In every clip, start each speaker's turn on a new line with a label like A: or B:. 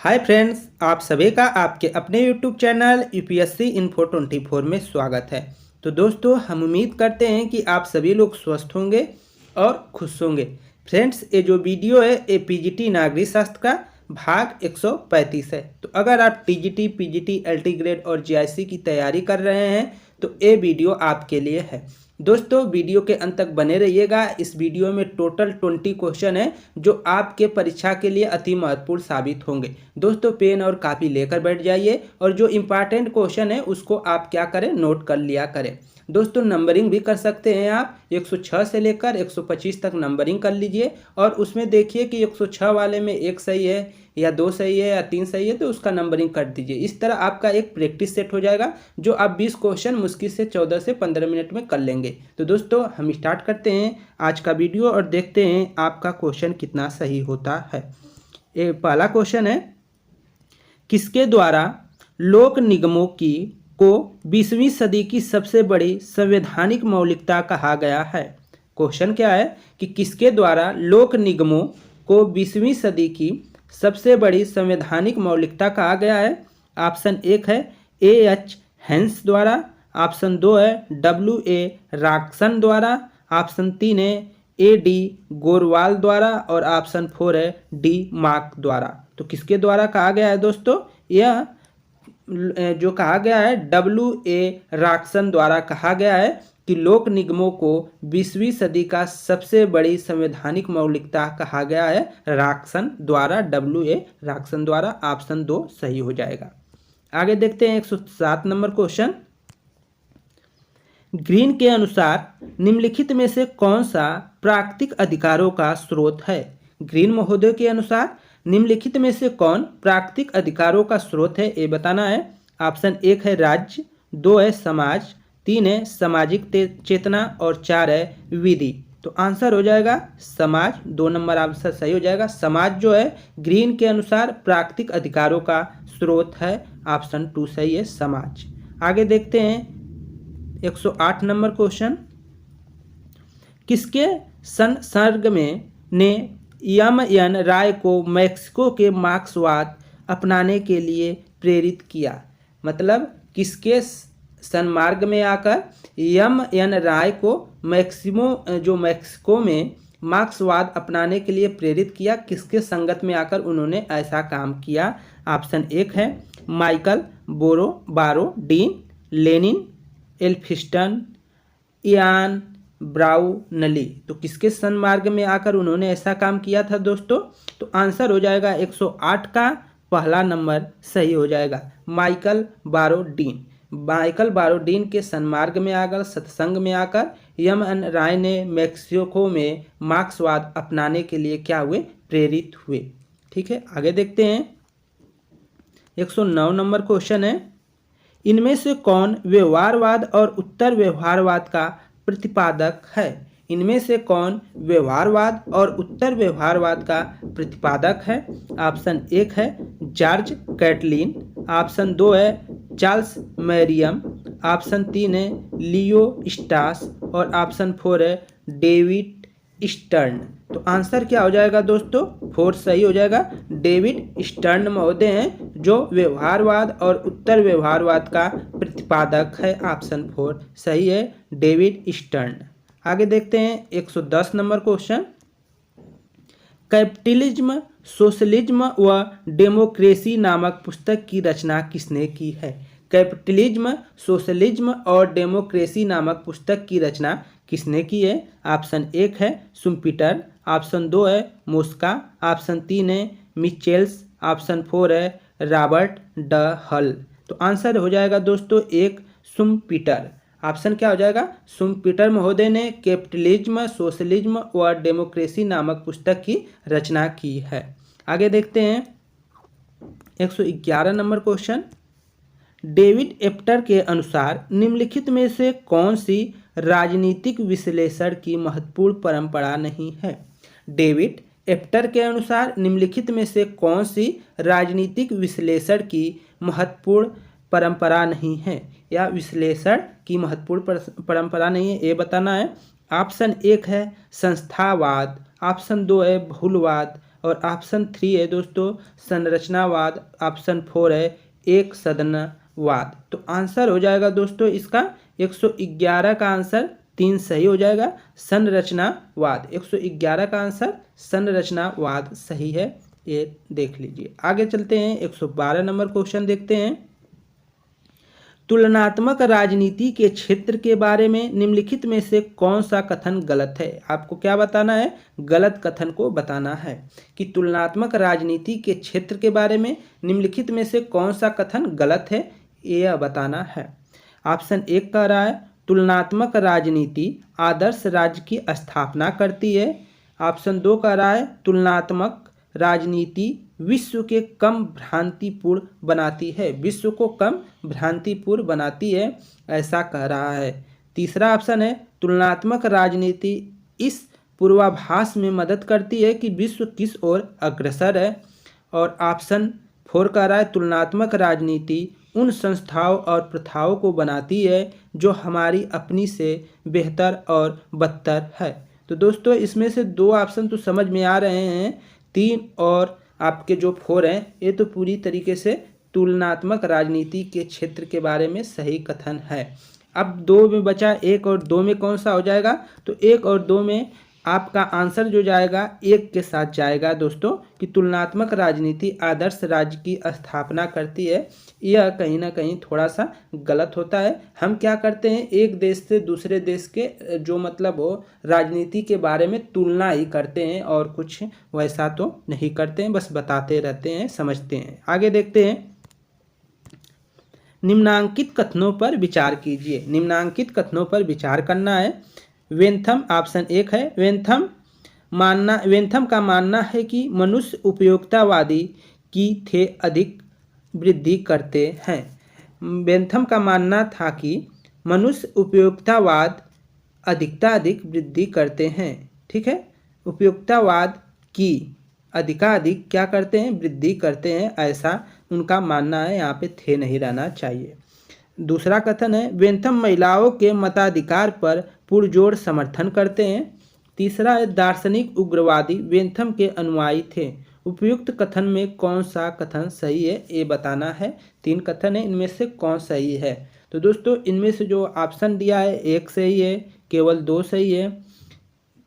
A: Hi friends, आप सभी का आपके अपने यूट्यूब चैनल यूपीएससी इन्फो 24 में स्वागत है। तो दोस्तों, हम उम्मीद करते हैं कि आप सभी लोग स्वस्थ होंगे और खुश होंगे। फ्रेंड्स, ये जो वीडियो है ये पीजीटी नागरिक शास्त्र का भाग 135 है। तो अगर आप टीजीटी, पीजीटी, एलटी ग्रेड और जीआईसी की तैयारी कर रहे हैं तो ये वीडियो आपके लिए है। दोस्तों, वीडियो के अंत तक बने रहिएगा। इस वीडियो में टोटल 20 क्वेश्चन है जो आपके परीक्षा के लिए अति महत्वपूर्ण साबित होंगे। दोस्तों, पेन और कापी लेकर बैठ जाइए और जो इम्पॉर्टेंट क्वेश्चन है उसको आप क्या करें, नोट कर लिया करें। दोस्तों, नंबरिंग भी कर सकते हैं आप 106 से लेकर 125 तक नंबरिंग कर लीजिए और उसमें देखिए कि 106 वाले में एक सही है या दो सही है या तीन सही है तो उसका नंबरिंग कर दीजिए। इस तरह आपका एक प्रैक्टिस सेट हो जाएगा जो आप 20 क्वेश्चन मुश्किल से 14 से 15 मिनट में कर लेंगे। तो दोस्तों, हम स्टार्ट करते हैं आज का वीडियो और देखते हैं आपका क्वेश्चन कितना सही होता है। ये पहला क्वेश्चन है, किसके द्वारा लोक निगमों की को 20वीं सदी की सबसे बड़ी संवैधानिक मौलिकता कहा गया है? क्वेश्चन क्या है कि किसके द्वारा लोक निगमों को 20वीं सदी की सबसे बड़ी संवैधानिक मौलिकता कहा गया है? ऑप्शन एक है एच हेंस द्वारा, ऑप्शन दो है W.A. रॉकसन द्वारा, ऑप्शन तीन है A.D. गोरवाल द्वारा और ऑप्शन फोर है D. मार्क द्वारा। तो किसके द्वारा कहा गया है दोस्तों? यह जो कहा गया है W.A. रॉकसन द्वारा कहा गया है कि लोक निगमों को 20वीं सदी का सबसे बड़ी संवैधानिक मौलिकता कहा गया है रॉकसन द्वारा, W.A. रॉकसन द्वारा। ऑप्शन दो सही हो जाएगा। आगे देखते हैं 107 नंबर क्वेश्चन। ग्रीन के अनुसार निम्नलिखित में से कौन सा प्राकृतिक अधिकारों का स्रोत है? ग्रीन महोदय के अनुसार निम्नलिखित में से कौन प्राकृतिक अधिकारों का स्रोत है, ये बताना है। ऑप्शन एक है राज्य, दो है समाज, तीन है सामाजिक चेतना और चार है विधि। तो आंसर हो जाएगा समाज। दो नंबर आंसर सही हो जाएगा। समाज जो है ग्रीन के अनुसार प्राकृतिक अधिकारों का स्रोत है। ऑप्शन टू सही है, समाज। आगे देखते हैं 108 नंबर क्वेश्चन। किसके संसर्ग में ने एम.एन. राय को मैक्सिको के मार्क्सवाद अपनाने के लिए प्रेरित किया? मतलब किसके सन्मार्ग में आकर एम.एन. राय को मैक्सिको में मार्क्सवाद अपनाने के लिए प्रेरित किया? किसके संगत में आकर उन्होंने ऐसा काम किया? ऑप्शन एक है Michael Borodin, Lenin, Elphinstone, Ian Brownlee. तो किसके सन्मार्ग में आकर उन्होंने ऐसा काम किया था दोस्तों? तो आंसर हो जाएगा 108 का पहला नंबर सही हो जाएगा, माइकल बारोडीन। माइकल बारोडीन के सन्मार्ग में आकर, सत्संग में आकर एम.एन. राय ने मैक्सिको में मार्क्सवाद अपनाने के लिए क्या हुए, प्रेरित हुए। ठीक है, आगे देखते हैं 109 नंबर क्वेश्चन है। इनमें से कौन व्यवहारवाद और उत्तर व्यवहारवाद का प्रतिपादक है? इनमें से कौन व्यवहारवाद और उत्तर व्यवहारवाद का प्रतिपादक है? ऑप्शन एक है जॉर्ज कैटलिन, ऑप्शन दो है चार्ल्स मैरियम, ऑप्शन तीन है लियो स्टास और ऑप्शन फोर है डेविड स्टर्न। तो आंसर क्या हो जाएगा दोस्तों? फोर सही हो जाएगा। डेविड स्टर्न महोदय हैं जो व्यवहारवाद और उत्तर व्यवहारवाद का प्रतिपादक है। ऑप्शन फोर सही है, डेविड स्टर्न। आगे देखते हैं 110 नंबर क्वेश्चन। कैपिटलिज्म, सोशलिज्म व डेमोक्रेसी नामक पुस्तक की रचना किसने की है? कैपिटलिज्म, सोशलिज्म और डेमोक्रेसी नामक पुस्तक की रचना किसने की है? ऑप्शन एक है शुम्पीटर, ऑप्शन दो है मोस्का, ऑप्शन तीन है मिचेल्स, ऑप्शन फोर है रॉबर्ट ड हल। तो आंसर हो जाएगा दोस्तों एक शुम्पीटर। ऑप्शन क्या हो जाएगा? शुम्पीटर महोदय ने कैपिटलिज्म, सोशलिज्म व डेमोक्रेसी नामक पुस्तक की रचना की है। आगे देखते हैं 111 नंबर क्वेश्चन। डेविड एप्टर के अनुसार निम्नलिखित में से कौन सी राजनीतिक विश्लेषण की महत्वपूर्ण परंपरा नहीं है? डेविड एप्टर के अनुसार निम्नलिखित में से कौन सी राजनीतिक विश्लेषण की महत्वपूर्ण परंपरा नहीं है या विश्लेषण की महत्वपूर्ण परंपरा नहीं है, ये बताना है। ऑप्शन एक है संस्थावाद, ऑप्शन दो है बहुलवाद, और ऑप्शन 3 है दोस्तों संरचनावाद, ऑप्शन 4 है एक सदनवाद। तो आंसर हो जाएगा दोस्तों इसका 111 का आंसर 3 सही हो जाएगा, संरचनावाद। 111 का आंसर संरचनावाद सही है, ये देख लीजिए। आगे चलते हैं 112 नंबर क्वेश्चन देखते हैं। तुलनात्मक राजनीति के क्षेत्र के बारे में निम्नलिखित में से कौन सा कथन गलत है? आपको क्या बताना है? गलत कथन को बताना है कि तुलनात्मक राजनीति के क्षेत्र के बारे में निम्नलिखित में से कौन सा कथन गलत है, यह बताना है। ऑप्शन 1 कह रहा है तुलनात्मक राजनीति आदर्श राज्य की स्थापना करती है। ऑप्शन 2 कह रहा है तुलनात्मक राजनीति विश्व के कम भ्रांतिपूर्ण बनाती है, विश्व को कम भ्रांतिपूर्ण बनाती है, ऐसा कह रहा है। तीसरा ऑप्शन है तुलनात्मक राजनीति इस पूर्वाभास में मदद करती है कि विश्व किस ओर अग्रसर है। और ऑप्शन 4 कह रहा है तुलनात्मक राजनीति उन संस्थाओं और प्रथाओं को बनाती है जो हमारी अपनी से बेहतर और बदतर है। तो दोस्तों इसमें से 2 ऑप्शन तो समझ में आ रहे हैं, 3 और आपके जो 4 हैं ये तो पूरी तरीके से तुलनात्मक राजनीति के क्षेत्र के बारे में सही कथन है। अब 2 में बचा, 1 और 2 में कौन सा हो जाएगा? तो 1 और 2 में आपका आंसर जो जाएगा 1 के साथ जाएगा दोस्तों, कि तुलनात्मक राजनीति आदर्श राज्य की स्थापना करती है। यह कहीं ना कहीं थोड़ा सा गलत होता है। हम क्या करते हैं, एक देश से दूसरे देश के जो मतलब हो राजनीति के बारे में तुलना ही करते हैं और कुछ वैसा तो नहीं करते हैं, बस बताते रहते हैं, समझते हैं। आगे देखते हैं। निम्नांकित कथनों पर विचार कीजिए। निम्नांकित कथनों पर विचार करना है। वेंथम ऑप्शन 1 है। वेंथम का मानना है कि मनुष्य उपयोगितावादी की थे अधिक वृद्धि करते हैं। वेंथम का मानना था कि मनुष्य उपयोगितावाद अधिक वृद्धि करते हैं। ठीक है, उपयोगितावाद की अधिकाधिक क्या करते हैं? वृद्धि करते हैं, ऐसा उनका मानना है। यहाँ पे थे नहीं रहना चाहिए। दूसरा कथन है वेंथम महिलाओं के मताधिकार पर पुरजोर समर्थन करते हैं। तीसरा है दार्शनिक उग्रवादी वेंथम के अनुयायी थे। उपयुक्त कथन में कौन सा कथन सही है, ये बताना है। 3 कथन है, इनमें से कौन सही है? तो दोस्तों इनमें से जो ऑप्शन दिया है 1 सही है, केवल 2 सही है,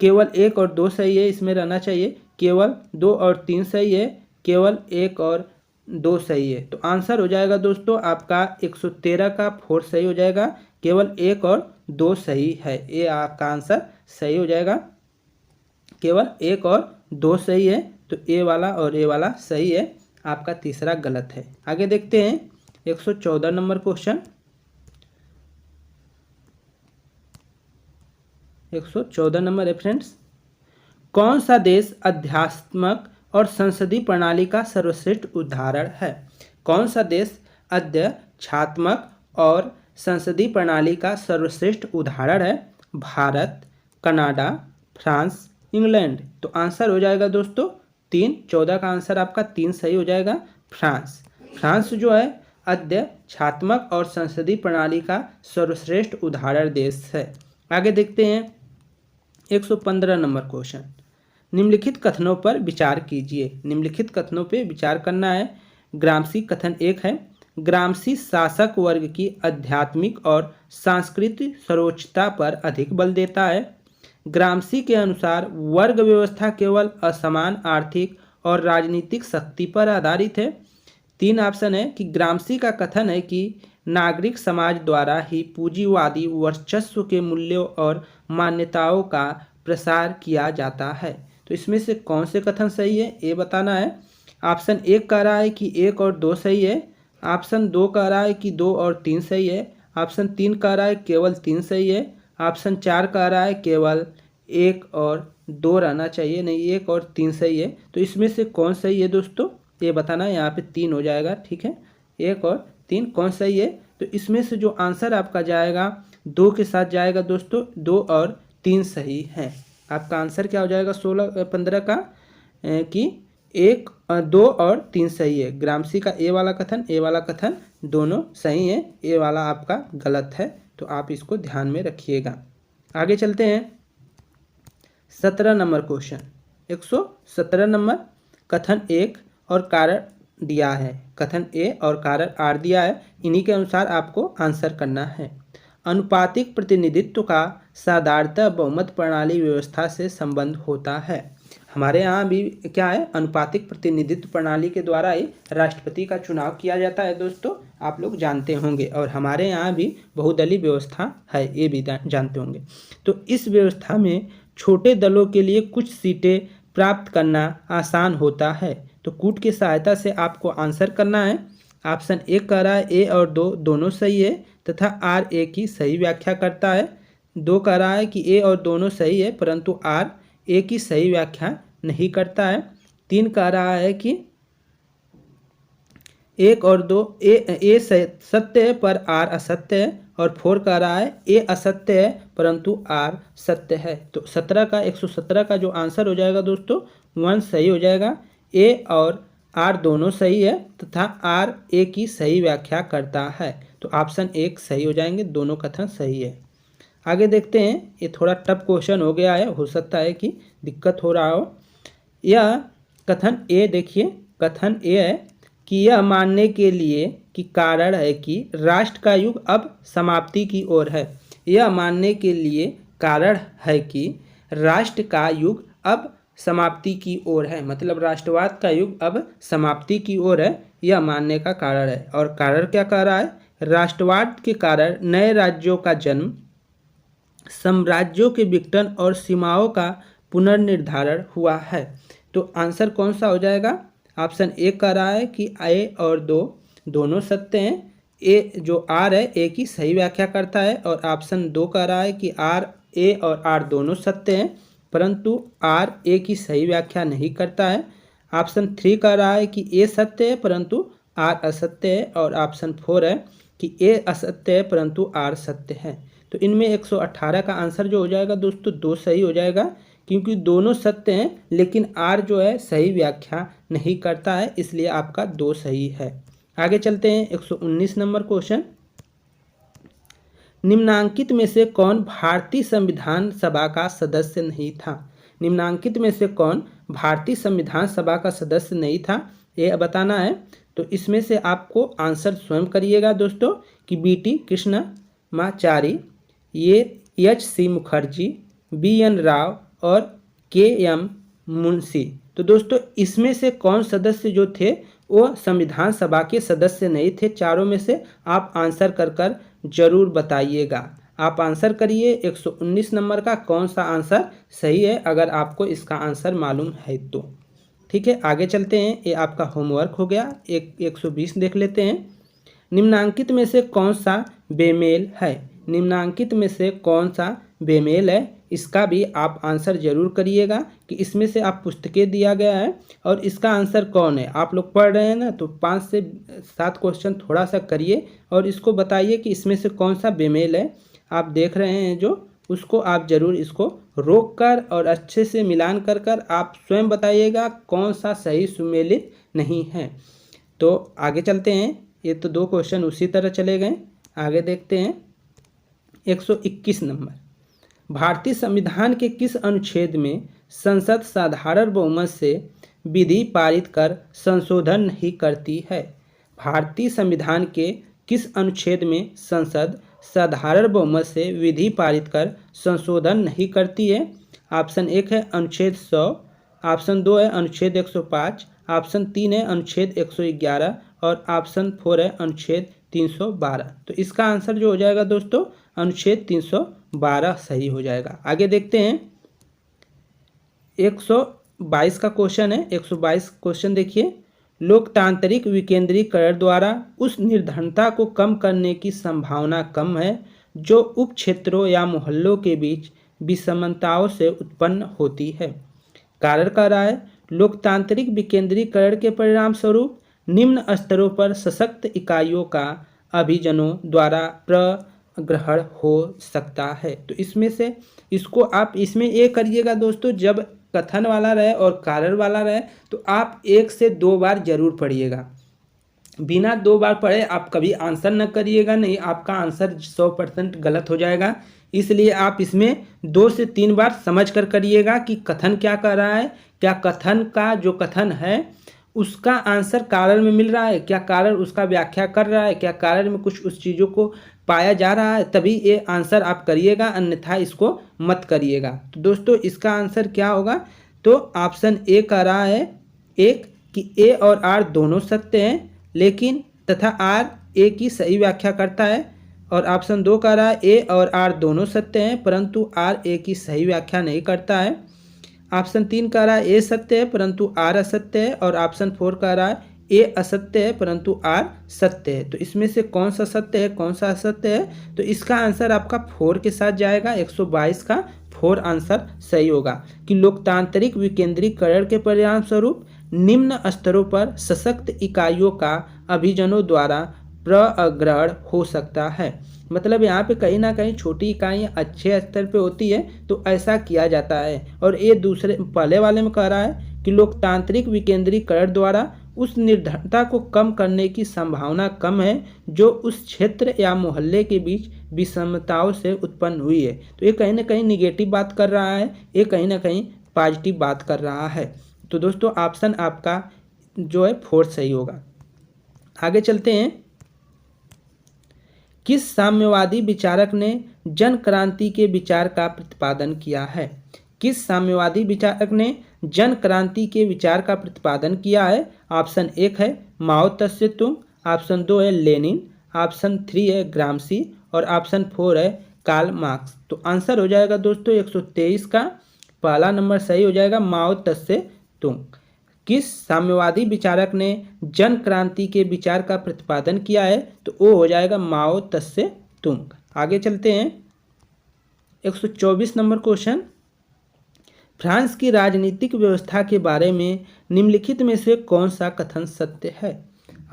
A: केवल 1 और 2 सही है, इसमें रहना चाहिए। केवल 2 और 3 सही है, केवल 1 और 2 सही है। तो आंसर हो जाएगा दोस्तों आपका 113 का 4 सही हो जाएगा, केवल 1 और 2 सही है, ये आपका आंसर सही हो जाएगा। केवल 1 और 2 सही है, तो ए वाला और ए वाला सही है, आपका तीसरा गलत है। आगे देखते हैं 114 नंबर क्वेश्चन। 114 नंबर है फ्रेंड्स। कौन सा देश अध्यात्मक और संसदीय प्रणाली का सर्वश्रेष्ठ उदाहरण है? कौन सा देश अध्यात्मक और संसदीय प्रणाली का सर्वश्रेष्ठ उदाहरण है? Bharat, Canada, France, England. तो आंसर हो जाएगा दोस्तों 3। 14 का आंसर आपका 3 सही हो जाएगा, फ्रांस। फ्रांस जो है अध्यात्मक और संसदीय प्रणाली का सर्वश्रेष्ठ उदाहरण देश है। आगे देखते हैं 115 नंबर क्वेश्चन। निम्नलिखित कथनों पर विचार कीजिए। निम्नलिखित कथनों पर विचार करना है। ग्राम्सी कथन 1 है ग्राम्सी शासक वर्ग की आध्यात्मिक और सांस्कृतिक सर्वोच्चता पर अधिक बल देता है। ग्राम्सी के अनुसार वर्ग व्यवस्था केवल असमान आर्थिक और राजनीतिक शक्ति पर आधारित है। 3 ऑप्शन है कि ग्राम्सी का कथन है कि नागरिक समाज द्वारा ही पूंजीवादी वर्चस्व के मूल्यों और मान्यताओं का प्रसार किया जाता है। तो इसमें से कौन से कथन सही है, ये बताना है। ऑप्शन 1 कह रहा है कि 1 और 2 सही है। ऑप्शन 2 कह रहा है कि 2 और 3 सही है। ऑप्शन 3 कह रहा है केवल 3 सही है। ऑप्शन 4 कह रहा है केवल 1 और 2 रहना चाहिए, नहीं 1 और 3 सही है। तो इसमें से कौन सही है दोस्तों, ये बताना है। यहाँ पे 3 हो जाएगा, ठीक है। 1 और 3 कौन सही है? तो इसमें से जो आंसर आपका जाएगा 2 के साथ जाएगा दोस्तों, 2 और 3 सही है। आपका आंसर क्या हो जाएगा 15 का कि 1, 2 और 3 सही है। ग्राम्सी का ए वाला कथन दोनों सही है, ए वाला आपका गलत है। तो आप इसको ध्यान में रखिएगा। आगे चलते हैं 17 नंबर क्वेश्चन। 117 नंबर। कथन 1 और कारण दिया है, कथन ए और कारण आर दिया है, इन्हीं के अनुसार आपको आंसर करना है। अनुपातिक प्रतिनिधित्व का साधारणतः बहुमत प्रणाली व्यवस्था से संबंध होता है। हमारे यहाँ भी क्या है, अनुपातिक प्रतिनिधित्व प्रणाली के द्वारा ही राष्ट्रपति का चुनाव किया जाता है दोस्तों, आप लोग जानते होंगे। और हमारे यहाँ भी बहुदलीय व्यवस्था है, ये भी जानते होंगे। तो इस व्यवस्था में छोटे दलों के लिए कुछ सीटें प्राप्त करना आसान होता है। तो कूट की सहायता से आपको आंसर करना है। ऑप्शन 1 कह रहा है ए और 2 दोनों सही है तथा आर ए की सही व्याख्या करता है। 2 कह रहा है कि ए और दोनों सही है परंतु आर ए की सही व्याख्या नहीं करता है। 3 कह रहा है कि 1 और 2 ए सत्य है पर आर असत्य है। और 4 कह रहा है ए असत्य है परंतु आर सत्य है। तो 117 का जो आंसर हो जाएगा दोस्तों 1 सही हो जाएगा। ए और आर दोनों सही है तथा आर ए की सही व्याख्या करता है। तो ऑप्शन 1 सही हो जाएंगे, दोनों कथन सही है। आगे देखते हैं, ये थोड़ा टफ क्वेश्चन हो गया है, हो सकता है कि दिक्कत हो रहा हो। यह कथन ए देखिए, कथन ए है कि यह मानने के लिए कि कारण है कि राष्ट्र का युग अब समाप्ति की ओर है। यह मानने के लिए कारण है कि राष्ट्र का युग अब समाप्ति की ओर है, मतलब राष्ट्रवाद का युग अब समाप्ति की ओर है, यह मानने का कारण है। और कारण क्या कह रहा है, राष्ट्रवाद के कारण नए राज्यों का जन्म, साम्राज्यों के विघटन और सीमाओं का पुनर्निर्धारण हुआ है। तो आंसर कौन सा हो जाएगा, ऑप्शन 1 कह रहा है कि ए और 2 दोनों सत्य हैं। ए जो आर है ए की सही व्याख्या करता है। और ऑप्शन 2 कह रहा है कि आर ए और आर दोनों सत्य हैं परंतु आर ए की सही व्याख्या नहीं करता है। ऑप्शन 3 कह रहा है कि ए सत्य है परंतु आर असत्य है। और ऑप्शन 4 है कि ए असत्य है परंतु आर सत्य है। तो इनमें 118 का आंसर जो हो जाएगा दोस्तों 2 सही हो जाएगा, क्योंकि दोनों सत्य हैं लेकिन आर जो है सही व्याख्या नहीं करता है, इसलिए आपका 2 सही है। आगे चलते हैं, 119 नंबर क्वेश्चन। निम्नांकित में से कौन भारतीय संविधान सभा का सदस्य नहीं था। निम्नांकित में से कौन भारतीय संविधान सभा का सदस्य नहीं था, ये बताना है। तो इसमें से आपको आंसर स्वयं करिएगा दोस्तों कि बीटी कृष्णमाचारी, ये एच.सी. मुखर्जी, बी.एन. राव और के.एम. मुंशी। तो दोस्तों इसमें से कौन सदस्य जो थे वो संविधान सभा के सदस्य नहीं थे। चारों में से आप आंसर कर जरूर बताइएगा। आप आंसर करिए 119 नंबर का कौन सा आंसर सही है, अगर आपको इसका आंसर मालूम है तो। ठीक है, आगे चलते हैं, ये आपका होमवर्क हो गया। 120 देख लेते हैं। निम्नांकित में से कौन सा बेमेल है। निम्नांकित में से कौन सा बेमेल है, इसका भी आप आंसर जरूर करिएगा कि इसमें से आप पुस्तकें दिया गया है और इसका आंसर कौन है। आप लोग पढ़ रहे हैं ना, तो 5 से 7 क्वेश्चन थोड़ा सा करिए और इसको बताइए कि इसमें से कौन सा बेमेल है। आप देख रहे हैं जो, उसको आप जरूर इसको रोक कर और अच्छे से मिलान कर आप स्वयं बताइएगा कौन सा सही सुमेलित नहीं है। तो आगे चलते हैं, ये तो 2 क्वेश्चन उसी तरह चले गए। आगे देखते हैं 121 नंबर। भारतीय संविधान के किस अनुच्छेद में संसद साधारण बहुमत से विधि पारित कर संशोधन नहीं करती है। भारतीय संविधान के किस अनुच्छेद में संसद साधारण बहुमत से विधि पारित कर संशोधन नहीं करती है। ऑप्शन 1 है अनुच्छेद 100, ऑप्शन 2 है अनुच्छेद 105, ऑप्शन 3 है अनुच्छेद 111 और ऑप्शन 4 है अनुच्छेद 312। तो इसका आंसर जो हो जाएगा दोस्तों अनुच्छेद 312 सही हो जाएगा। आगे देखते हैं 122 का क्वेश्चन है। 122 क्वेश्चन देखिए, लोकतांत्रिक विकेंद्रीकरण द्वारा उस निर्धनता को कम करने की संभावना कम है जो उप क्षेत्रों या मोहल्लों के बीच विषमताओं से उत्पन्न होती है। कारण कह रहा है लोकतांत्रिक विकेंद्रीकरण के परिणाम स्वरूप निम्न स्तरों पर सशक्त इकाइयों का अभिजनों द्वारा प्रग्रहण हो सकता है। तो इसमें से इसको आप इसमें ये करिएगा दोस्तों, जब कथन वाला रहे और कारण वाला रहे तो आप 1 से 2 बार जरूर पढ़िएगा। बिना 2 बार पढ़े आप कभी आंसर न करिएगा, नहीं आपका आंसर 100% गलत हो जाएगा। इसलिए आप इसमें 2 से 3 बार समझ कर करिएगा कि कथन क्या कह रहा है, क्या कथन का जो कथन है उसका आंसर कारण में मिल रहा है, क्या कारण उसका व्याख्या कर रहा है, क्या कारण में कुछ उस चीज़ों को पाया जा रहा है, तभी ये आंसर आप करिएगा, अन्यथा इसको मत करिएगा। तो दोस्तों इसका आंसर क्या होगा, तो ऑप्शन ए कह रहा है एक कि ए और आर दोनों सत्य हैं लेकिन तथा आर ए की सही व्याख्या करता है, और ऑप्शन दो कह रहा है ए और आर दोनों सत्य हैं परंतु आर ए की सही व्याख्या नहीं करता है। ऑप्शन तीन कह रहा है ए सत्य है परंतु आर असत्य है, और ऑप्शन फोर कह रहा है ए असत्य है परंतु आर सत्य है। तो इसमें से कौन सा सत्य है कौन सा असत्य है, तो इसका आंसर आपका फोर के साथ जाएगा। 122 का फोर आंसर सही होगा कि लोकतांत्रिक विकेंद्रीकरण के परिणाम स्वरूप निम्न स्तरों पर सशक्त इकाइयों का अभिजनों द्वारा प्रग्रहण हो सकता है। मतलब यहाँ पे कहीं ना कहीं छोटी इकाइयाँ अच्छे स्तर पे होती है तो ऐसा किया जाता है। और ये दूसरे पहले वाले में कह रहा है कि लोकतांत्रिक विकेंद्रीकरण द्वारा उस निर्धनता को कम करने की संभावना कम है जो उस क्षेत्र या मोहल्ले के बीच विषमताओं से उत्पन्न हुई है। तो ये कहीं ना कहीं निगेटिव बात कर रहा है, ये कहीं ना कहीं पॉजिटिव बात कर रहा है। तो दोस्तों ऑप्शन आपका जो है फोर्थ सही होगा। आगे चलते हैं। किस साम्यवादी विचारक ने जन क्रांति के विचार का प्रतिपादन किया है। किस साम्यवादी विचारक ने जन क्रांति के विचार का प्रतिपादन किया है। ऑप्शन एक है माओ त्से तुंग, ऑप्शन दो है लेनिन, ऑप्शन थ्री है ग्रामसी, और ऑप्शन फोर है कार्ल मार्क्स। तो आंसर हो जाएगा दोस्तों 123 का पहला नंबर सही हो जाएगा, माओ त्से तुंग। किस साम्यवादी विचारक ने जन क्रांति के विचार का प्रतिपादन किया है, तो वो हो जाएगा माओ त्से तुंग। आगे चलते हैं। 124 नंबर क्वेश्चन, फ्रांस की राजनीतिक व्यवस्था के बारे में निम्नलिखित में से कौन सा कथन सत्य है।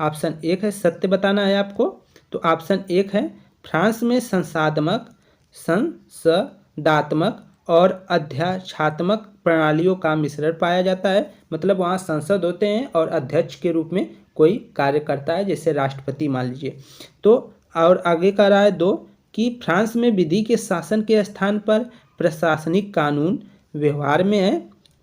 A: ऑप्शन एक है सत्य बताना है आपको, तो ऑप्शन एक है फ्रांस में संसाधनात्मक, संसदात्मक और अध्यक्षात्मक प्रणालियों का मिश्रण पाया जाता है। मतलब वहाँ संसद होते हैं और अध्यक्ष के रूप में कोई कार्य करता है, जैसे राष्ट्रपति मान लीजिए। तो और आगे कह रहा है दो कि फ्रांस में विधि के शासन के स्थान पर प्रशासनिक कानून व्यवहार में है।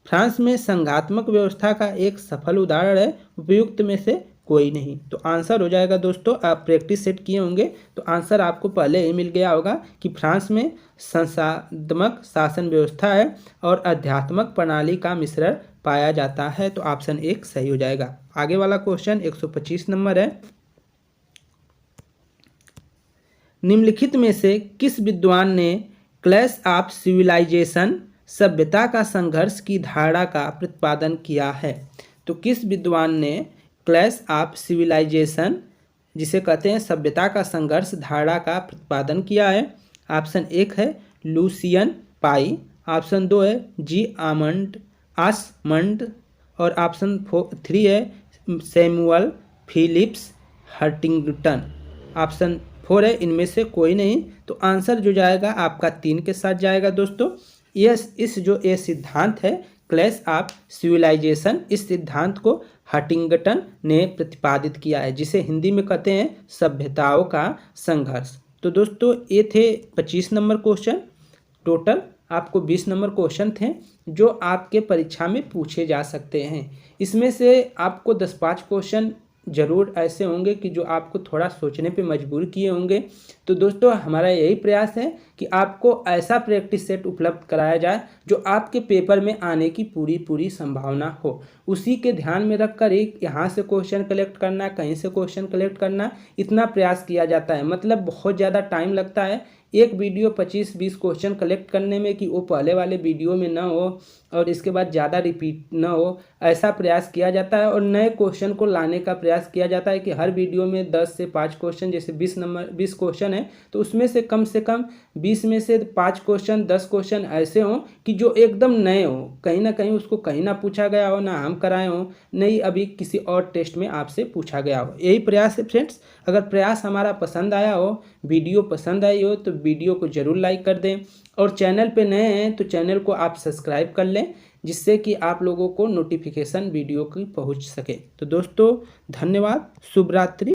A: फ्रांस में संघात्मक व्यवस्था का एक सफल उदाहरण है, उपयुक्त में से कोई नहीं। तो आंसर हो जाएगा दोस्तों, आप प्रैक्टिस सेट किए होंगे तो आंसर आपको पहले ही मिल गया होगा कि फ्रांस में संसदात्मक शासन व्यवस्था है और अध्यात्मक प्रणाली का मिश्रण पाया जाता है। तो ऑप्शन एक सही हो जाएगा। आगे वाला क्वेश्चन 125 नंबर है। निम्नलिखित में से किस विद्वान ने क्लैश ऑफ सिविलाइजेशन, सभ्यता का संघर्ष की धारणा का प्रतिपादन किया है। तो किस विद्वान ने क्लैश ऑफ सिविलाइजेशन, जिसे कहते हैं सभ्यता का संघर्ष, धारणा का प्रतिपादन किया है। ऑप्शन एक है लूसियन पाई, ऑप्शन दो है जी आसमंड, और ऑप्शन थ्री है Samuel Phillips Huntington. Option four है इनमें से कोई नहीं। तो आंसर जो जाएगा आपका तीन के साथ जाएगा दोस्तों। इस जो ये सिद्धांत है क्लैश ऑफ सिविलाइजेशन, इस सिद्धांत को हंटिंगटन ने प्रतिपादित किया है, जिसे हिंदी में कहते हैं सभ्यताओं का संघर्ष। तो दोस्तों ये थे 25 नंबर क्वेश्चन। टोटल आपको 20 नंबर क्वेश्चन थे जो आपके परीक्षा में पूछे जा सकते हैं। इसमें से आपको 10-5 क्वेश्चन जरूर ऐसे होंगे कि जो आपको थोड़ा सोचने पे मजबूर किए होंगे। तो दोस्तों हमारा यही प्रयास है कि आपको ऐसा प्रैक्टिस सेट उपलब्ध कराया जाए जो आपके पेपर में आने की पूरी संभावना हो। उसी के ध्यान में रखकर एक यहाँ से क्वेश्चन कलेक्ट करना, कहीं से क्वेश्चन कलेक्ट करना, इतना प्रयास किया जाता है। मतलब बहुत ज़्यादा टाइम लगता है एक वीडियो 25-20 क्वेश्चन कलेक्ट करने में कि वो पहले वाले वीडियो में ना हो और इसके बाद ज़्यादा रिपीट ना हो, ऐसा प्रयास किया जाता है। और नए क्वेश्चन को लाने का प्रयास किया जाता है कि हर वीडियो में 10 से 5 क्वेश्चन, जैसे 20 क्वेश्चन है तो उसमें से कम 20 में से 5 क्वेश्चन 10 क्वेश्चन ऐसे हों कि जो एकदम नए हो, कहीं ना कहीं उसको कहीं ना पूछा गया हो, ना हम कराए हों, नहीं अभी किसी और टेस्ट में आपसे पूछा गया हो। यही प्रयास है फ्रेंड्स। अगर प्रयास हमारा पसंद आया हो, वीडियो पसंद आई हो, तो वीडियो को ज़रूर लाइक कर दें। और चैनल पे नए हैं तो चैनल को आप सब्सक्राइब कर लें, जिससे कि आप लोगों को नोटिफिकेशन वीडियो की पहुंच सके। तो दोस्तों धन्यवाद, शुभ रात्रि।